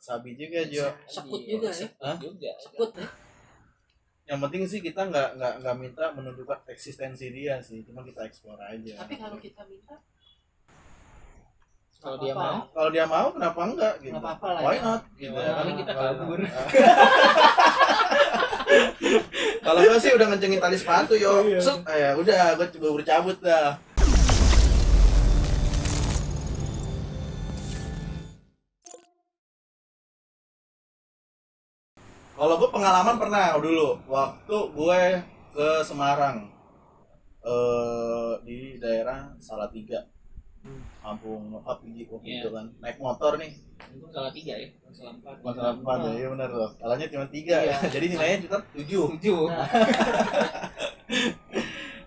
sabi juga Jo. Sekut juga ya. Juga. Sekut ya. Yang penting sih kita nggak minta menunjukkan eksistensi dia sih, cuma kita explore aja. Tapi kalau kita minta, Kalau dia mau, kalau dia mau kenapa enggak gitu. Nggak apa-apa lah Why ya. not gitu Ya, ya kan. paling kita kabur. Kalau gue sih udah ngencengin tali sepatu yo. Suk, ya udah gue coba bercabut dah. Kalau gue pengalaman pernah dulu waktu gue ke Semarang di daerah Salatiga, kampung nyokap waktu itu kan naik motor nih. Untung salah 3 ya, salah 4. Masalah 4 ya, iya benar loh. Salahnya cuma 3 ya. Jadi nilainya kita 7. 7.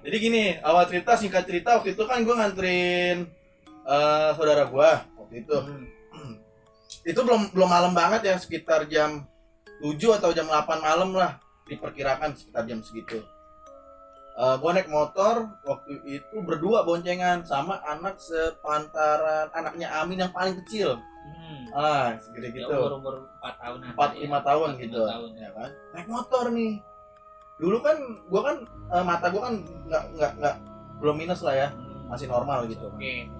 Jadi gini, awal cerita, singkat cerita waktu itu kan gue nganterin saudara gue waktu itu. Itu belum malam banget ya, sekitar jam 7 atau jam 8 malam lah, diperkirakan sekitar jam segitu. Gue naik motor waktu itu berdua boncengan sama anak sepantaran anaknya Amin yang paling kecil. Segede gitu. Umur 4 tahun. 4-5 tahun gitu. Ya kan? Naik motor nih. Dulu kan gua kan mata gua kan nggak belum minus lah ya. Masih normal gitu. Oke.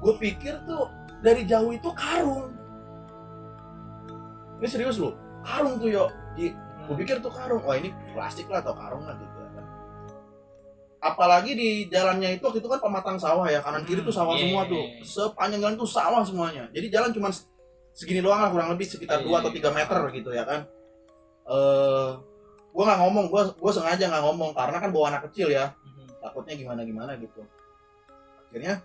Gue pikir tuh dari jauh itu karung. Ini serius loh. Karung tuh yo. Gue pikir tuh karung. Wah ini plastik lah atau karung lah gitu kan. Apalagi di jalannya itu waktu itu kan pematang sawah ya, kanan kiri tuh sawah semua tuh. Sepanjang jalan tuh sawah semuanya. Jadi jalan cuma segini doang lah, kurang lebih sekitar 2 atau 3 meter gitu ya kan. Gue nggak ngomong, gue sengaja nggak ngomong karena kan bawa anak kecil ya, takutnya gimana gitu. Akhirnya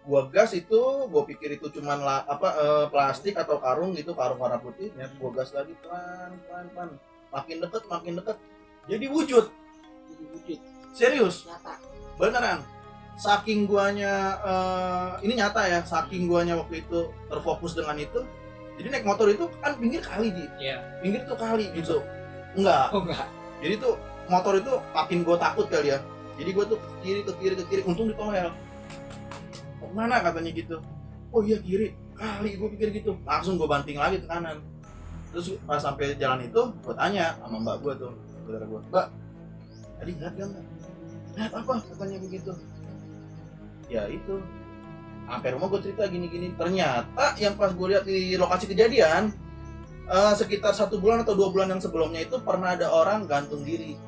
gue gas itu, gue pikir itu cuman plastik atau karung gitu, karung warna putih. Ya gue gas lagi pelan, makin deket, jadi wujud. Serius, Nyata. beneran. Saking guanya ini nyata ya, saking guanya waktu itu terfokus dengan itu. Jadi naik motor itu kan pinggir kali pinggir tuh kali gitu. Enggak. Oh enggak. Jadi tuh motor itu makin gue takut kali ya. Jadi gue tuh ke kiri, untung ditolel. Mana katanya gitu. Oh iya kiri, kali gue pikir gitu. Langsung gue banting lagi ke kanan. Terus pas sampai jalan itu, gue tanya sama mbak gue tuh, saudara gue, Mbak, tadi ngeliat gak mbak? Lihat apa? Katanya begitu. Ya itu. Sampai rumah gue cerita gini-gini. Ternyata yang pas gue lihat di lokasi kejadian, sekitar 1 bulan atau 2 bulan yang sebelumnya itu pernah ada orang gantung diri.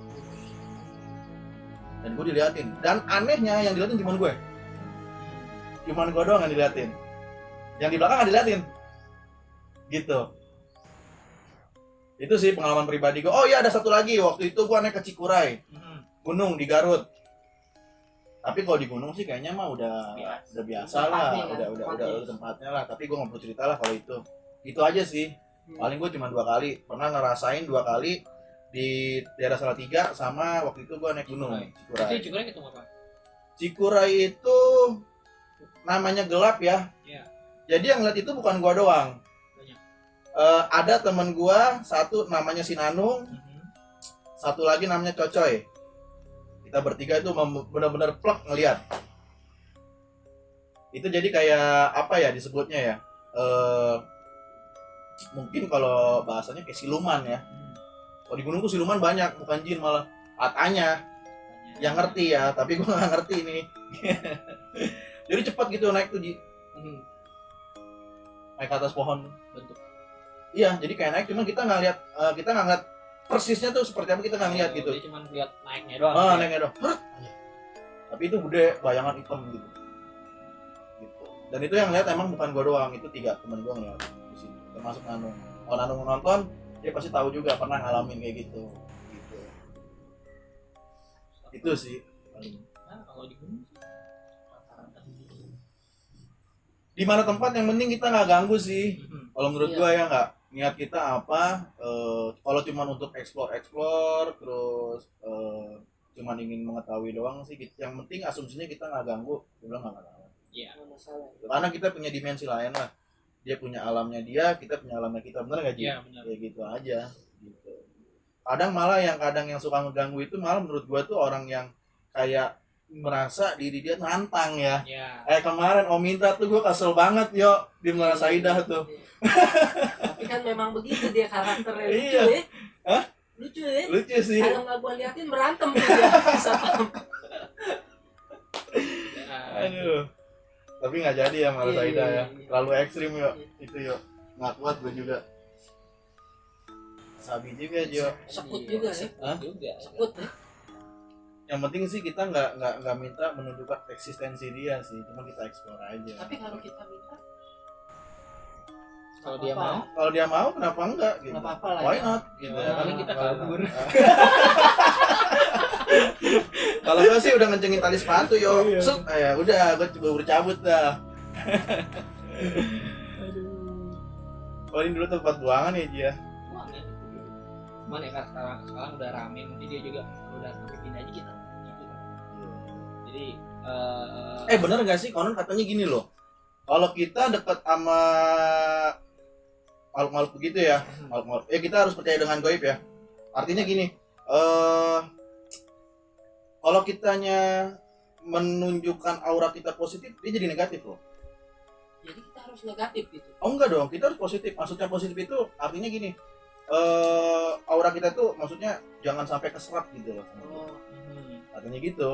Dan gue diliatin. Dan anehnya yang diliatin cuma gue. Cuman gue doang yang diliatin. Yang di belakang gak diliatin. Gitu. Itu sih pengalaman pribadi gue. Oh iya ada satu lagi. Waktu itu gue naik ke Cikuray. Gunung di Garut. Tapi kalau di gunung sih kayaknya mah udah biasa lah, udah tempatnya lah. Tapi gue nggak perlu cerita lah kalau itu aja sih. Paling gue cuma 2 kali pernah ngerasain 2 kali di daerah Salatiga sama waktu itu gue naik gunung Cikuray. Itu Cikuray ketemu apa? Cikuray itu namanya gelap ya. Jadi yang ngeliat itu bukan gue doang. Ada teman gue satu namanya Sinanung, satu lagi namanya Cocoy. Kita bertiga itu benar-benar plek ngelihat. Itu jadi kayak apa ya disebutnya ya? Mungkin kalau bahasanya kayak siluman ya. Kalau di gunung tuh siluman banyak, bukan jin malah. Katanya yang ngerti ya, tapi gue nggak ngerti nih. Jadi cepat gitu naik tuh naik ke atas pohon bentuk. Iya, jadi kayak naik, cuma kita nggak lihat persisnya tuh seperti apa, kita nggak lihat gitu. Dia cuma lihat naiknya doang. Naiknya doang. Tapi itu gede, bayangan hitam gitu. Dan itu yang lihat emang bukan gua doang, itu 3 teman gua ngeliat di sini. Termasuk Nanung. Kalau Nanung nonton, dia pasti tahu juga pernah ngalamin kayak gitu. Itu sih. Nah, kalau di gunung sih Di mana tempat yang penting kita nggak ganggu sih. Kalau menurut gua ya nggak. Niat kita apa? Kalau cuma untuk explore terus cuma ingin mengetahui doang sih. Yang penting asumsinya kita nggak ganggu, udah nggak masalah. Iya. Karena kita punya dimensi lain lah. Dia punya alamnya dia, kita punya alamnya kita, bener nggak Ji? Iya benar. Kayak gitu aja. Gitu. Kadang yang suka ngeganggu itu malah menurut gua tuh orang yang kayak merasa diri dia nantang ya. Ya. Kemarin Om Minta tuh gue kesel banget yo di Muara Saidah tuh. Tapi kan memang begitu dia karakternya lucu Iya. ya. Hah? Lucu ya. Lucu sih. Kalau nggak gua liatin berantem tuh dia. Aduh. Tapi nggak jadi ya Muara Iya, Saidah iya, ya. iya. Terlalu ekstrim yo. Itu yo. Nggak kuat gue juga. Sabi juga Jo. Sekut juga ya. Hah? Juga. Sekut ya. Yang penting sih kita nggak minta menunjukkan eksistensi dia sih, cuma kita explore aja. Tapi kalau kita minta Kalau dia apa-apa. mau, Kalau dia mau kenapa enggak gitu. Nggak apa-apa lah Why ya. not gitu Ya, ya. paling kita kabur. Kalau gue sih udah ngencengin tali sepatu yo. Iya. Suk, ya udah gue coba bercabut dah. aduh. Paling dulu tempat buangan ya Ji ya. Wah, ya. Cuman ya kan sekarang udah rame, nanti dia juga udah sampai pindah aja kita. Gitu. Jadi Bener nggak sih konon katanya gini loh. Kalau kita dekat sama makhluk-makhluk begitu ya, makhluk-makhluk, kita harus percaya dengan gaib ya. Artinya gini, kalau kitanya menunjukkan aura kita positif, dia jadi negatif loh. jadi kita harus negatif gitu. Oh enggak dong, kita harus positif. Maksudnya positif itu artinya gini, aura kita tuh maksudnya jangan sampai keserap gitu loh. Oh. Katanya gitu.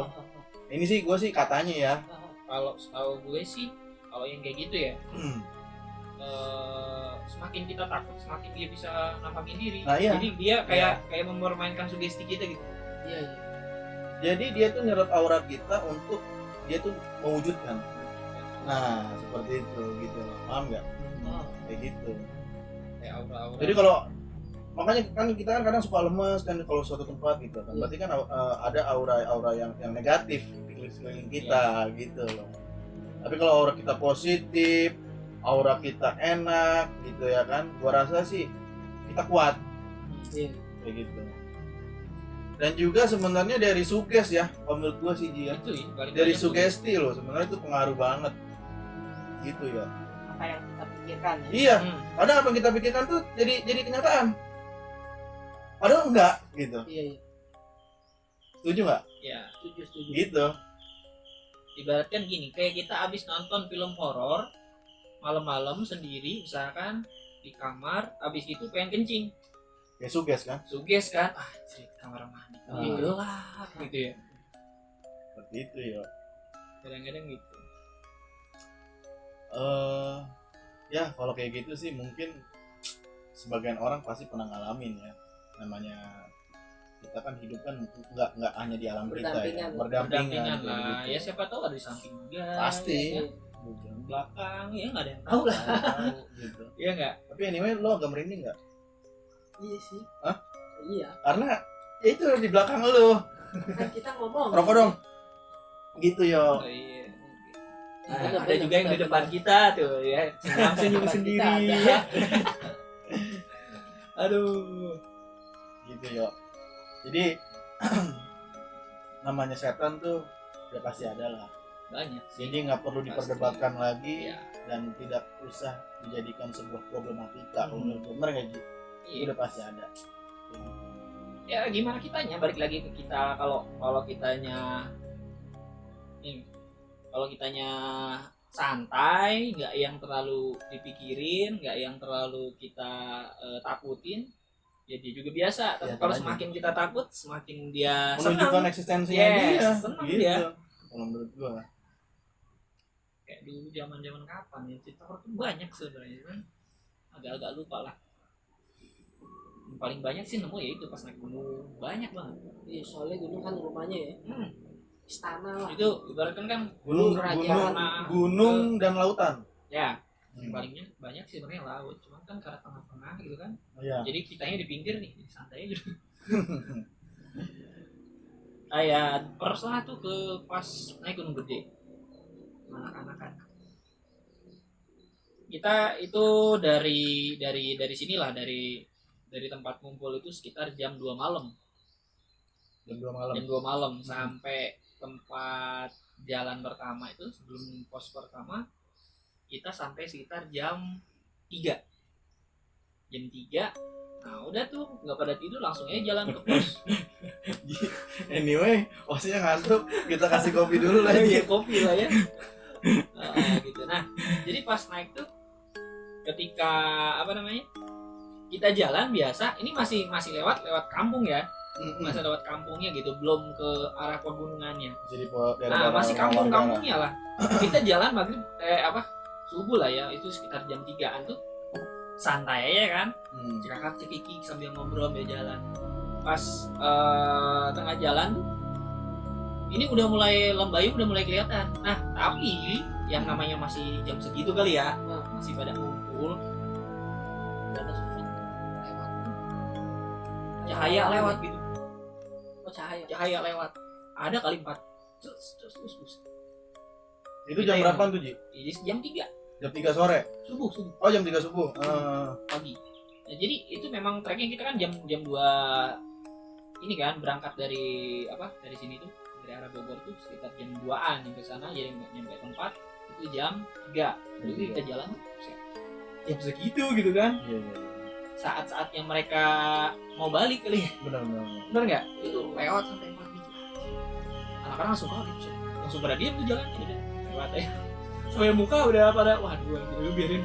Ini sih gue sih katanya ya. kalau setahu gue sih, kalau yang kayak gitu ya, semakin kita takut, semakin dia bisa nampakin diri. Nah, iya. Jadi dia kayak mempermainkan sugesti kita gitu. Iya, iya. Jadi dia tuh nyerap aura kita untuk dia tuh mewujudkan. Nah, seperti itu gitu loh. Paham nggak? Oh. Kayak gitu. Kayak aura-aura. Jadi kalau makanya kan kita kan kadang suka lemes kan kalau suatu tempat gitu kan. Berarti kan ada aura-aura yang negatif di sekeliling kita gitu loh. Tapi kalau aura kita positif, aura kita enak gitu ya kan, gua rasa sih kita kuat Iya. kayak gitu. Dan juga sebenarnya dari suges ya, kalau menurut gua sih Ji ya. itu ya, paling Dari banyak sugesti loh, sebenarnya itu pengaruh banget gitu ya. Apa yang kita pikirkan ya. Iya, tuh. kadang apa yang kita pikirkan tuh jadi kenyataan. Padahal enggak gitu. Iya, iya. Setuju nggak? Ya, Setuju. Gitu. ibaratkan gini, kayak kita abis nonton film horor malam-malam sendiri, misalkan di kamar, abis itu pengen kencing, Ya suges kan? suges kan, cerita kamar mandi, Ah. gelap gitu ya, Seperti itu ya. kadang-kadang gitu. Ya kalau kayak gitu sih mungkin sebagian orang pasti pernah ngalamin ya. Namanya kita kan hidup kan nggak hanya di alam kita ya, Berdampingan. Berdampingan kayak lah, gitu. ya siapa tahu ada di samping juga, Pasti. ya, belakang, ya nggak ada yang tahu lah, Tahu, gitu. ya nggak. Tapi anyway lo agak merinding nggak? Iya sih. Hah? Iya. Karena ya itu di belakang lo. Kan kita ngomong. Rokok dong. Gitu yo. Oh, iya. Nah, Nah, ada benar, juga yang di benar, depan benar. kita tuh ya, senyum Depan sendiri. kita ada. Ya. Aduh. Gitu yo. Jadi namanya setan tuh udah pasti ada lah. Banyak sih. Jadi nggak perlu diperdebatkan lagi Iya. dan tidak usah dijadikan sebuah problematika. Hmm. Bener nggak Ji? Iya. Udah pasti ada. Ya gimana kitanya, balik lagi ke kita. Kalau kitanya nih, kalau kitanya santai, nggak yang terlalu dipikirin, nggak yang terlalu kita takutin, ya dia juga biasa. Tapi Ya, kalau aja. semakin kita takut, semakin dia Menunjukkan senang. eksistensinya Yes, dia. senang Gitu. dia. Kalau menurut gua. Kayak dulu zaman kapan ya, cerita horor tuh banyak sebenarnya, kan agak-agak lupa lah. Yang paling banyak sih nemu ya itu pas naik gunung, banyak banget. Iya, soalnya gunung kan rumahnya ya. Istana lah. Itu ibaratkan kan Gunung, kerajaan. gunung dan lautan. ya palingnya banyak sih sebenarnya laut, cuman kan karena tengah-tengah gitu kan, Iya. jadi kitanya di pinggir nih, jadi santai aja. Kayak pernah tuh ke pas naik gunung gede, anak-anak kan. Kita itu dari sinilah, dari tempat kumpul itu sekitar jam 2 malam. Jam 2 malam. Jam 2 malam sampai tempat jalan pertama itu, sebelum pos pertama kita sampai sekitar jam 3. Jam 3 Nah udah tuh nggak pada tidur, langsung aja jalan ke pos. Anyway, posnya ngantuk, kita kasih kopi dulu lah. Iya kopi lah ya. Gitu. Nah jadi pas naik tuh, ketika apa namanya, kita jalan biasa, ini masih lewat kampung ya, masih lewat kampungnya gitu, belum ke arah pegunungannya. Jadi Nah masih kampung-kampungnya lah. Kita jalan maghrib subuh lah ya, itu sekitar jam 3-an tuh, santai aja kan, cekakak cekiki sambil ngobrol sambil jalan. Pas tengah jalan tuh, ini udah mulai lembayung, udah mulai kelihatan. Nah tapi yang namanya masih jam segitu kali ya, masih pada ngumpul, berapa foot lewat, cahaya lewat gitu. Oh, Cahaya lewat, ada kali 4. Terus. Itu jam berapa tuh, Ji? Jadi jam 3 Jam 3 sore. subuh Oh, jam 3 subuh. pagi. Nah, jadi itu memang trekking kita kan jam 2 ini kan, berangkat dari sini tuh, dari arah Bogor tuh sekitar jam 2-an nyampe sana, jadi nyampe tempat itu jam 3. Jadi kita jalan jam segitu gitu kan. Iya. Saat-saatnya mereka mau balik kali ya. Benar. Bener nggak? Itu lewat sampai pagi. Anak-anak langsung kaget, langsung pada diem tuh jalan, udah lewat ya. Sampai muka udah pada, waduh, biarin.